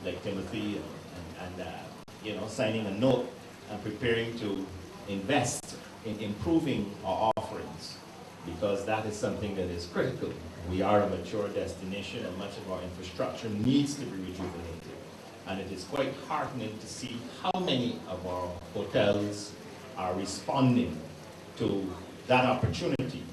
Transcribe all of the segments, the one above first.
like Timothy and signing a note and preparing to invest in improving our offerings, because that is something that is critical. We are a mature destination and much of our infrastructure needs to be rejuvenated. And it is quite heartening to see how many of our hotels are responding to that opportunity.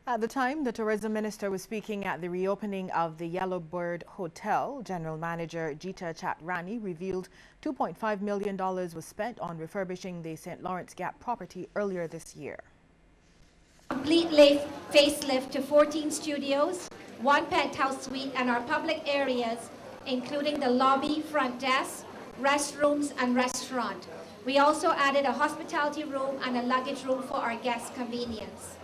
At the time the tourism minister was speaking at the reopening of the Yellowbird Hotel, General Manager Jita Chatrani revealed $2.5 million was spent on refurbishing the St. Lawrence Gap property earlier this year. Complete facelift to 14 studios, 1 penthouse suite, and our public areas, including the lobby, front desk, restrooms, and restaurant. We also added a hospitality room and a luggage room for our guests' convenience.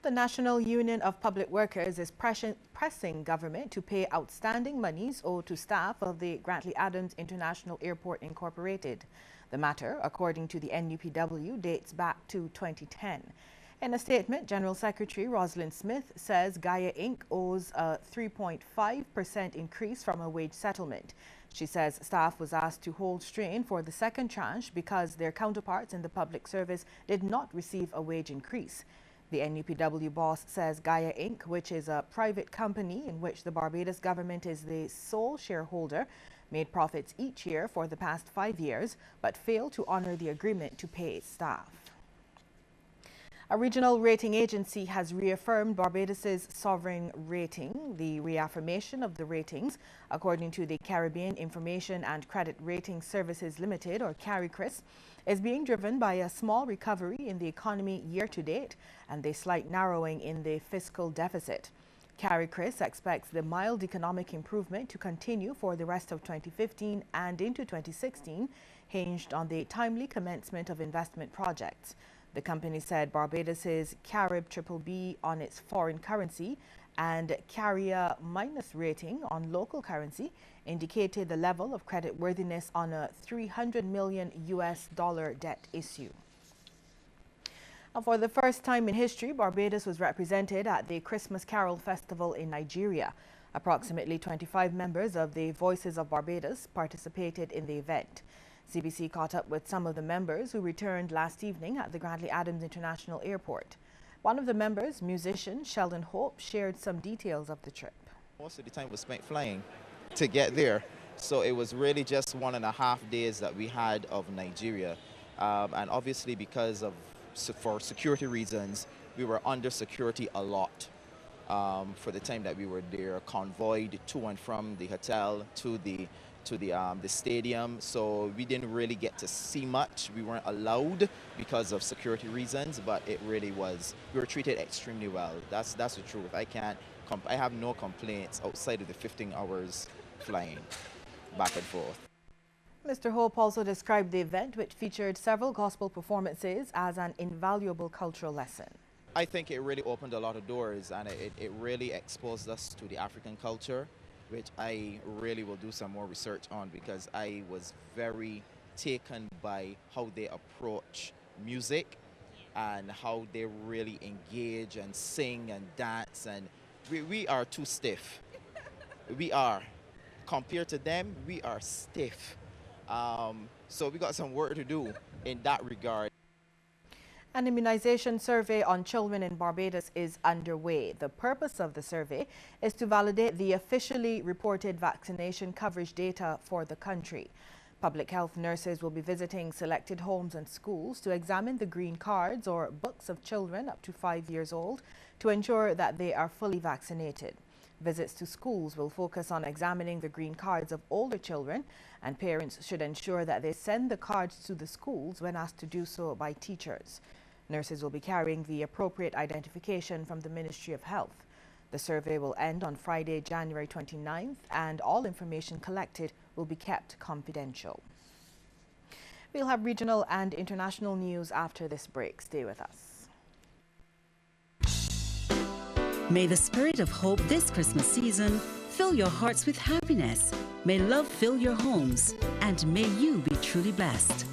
The National Union of Public Workers is pressing government to pay outstanding monies owed to staff of the Grantley Adams International Airport Incorporated. The matter, according to the NUPW, dates back to 2010. In a statement, General Secretary Rosalind Smith says Gaia Inc. owes a 3.5% increase from a wage settlement. She says staff was asked to hold strain for the second tranche because their counterparts in the public service did not receive a wage increase. The NUPW boss says Gaia Inc., which is a private company in which the Barbados government is the sole shareholder, made profits each year for the past 5 years, but failed to honor the agreement to pay its staff. A regional rating agency has reaffirmed Barbados's sovereign rating. The reaffirmation of the ratings, according to the Caribbean Information and Credit Rating Services Limited, or CARICRIS, is being driven by a small recovery in the economy year-to-date and a slight narrowing in the fiscal deficit. CARICRIS expects the mild economic improvement to continue for the rest of 2015 and into 2016, hinged on the timely commencement of investment projects. The company said Barbados's Carib BBB on its foreign currency and Carrier minus rating on local currency indicated the level of credit worthiness on a $300 million debt issue. For the first time in history, Barbados was represented at the Christmas Carol Festival in Nigeria. Approximately 25 members of the Voices of Barbados participated in the event. CBC caught up with some of the members who returned last evening at the Grantley Adams International Airport. One of the members, musician Sheldon Hope, shared some details of the trip. Most of the time was spent flying to get there. So it was really just 1.5 days that we had of Nigeria. And obviously because for security reasons, we were under security a lot for the time that we were there, convoyed to and from the hotel to the stadium. So we didn't really get to see much. We weren't allowed because of security reasons, but it really was, we were treated extremely well. That's the truth. I have no complaints outside of the 15 hours flying back and forth. Mr. Hope also described the event, which featured several gospel performances, as an invaluable cultural lesson. I think it really opened a lot of doors, and it really exposed us to the African culture, which I really will do some more research on, because I was very taken by how they approach music and how they really engage and sing and dance. And we are too stiff. We are. Compared to them, we are stiff. So we got some work to do in that regard. An immunization survey on children in Barbados is underway. The purpose of the survey is to validate the officially reported vaccination coverage data for the country. Public health nurses will be visiting selected homes and schools to examine the green cards or books of children up to 5 years old to ensure that they are fully vaccinated. Visits to schools will focus on examining the green cards of older children, and parents should ensure that they send the cards to the schools when asked to do so by teachers. Nurses will be carrying the appropriate identification from the Ministry of Health. The survey will end on Friday, January 29th, and all information collected will be kept confidential. We'll have regional and international news after this break. Stay with us. May the spirit of hope this Christmas season fill your hearts with happiness. May love fill your homes, and may you be truly blessed.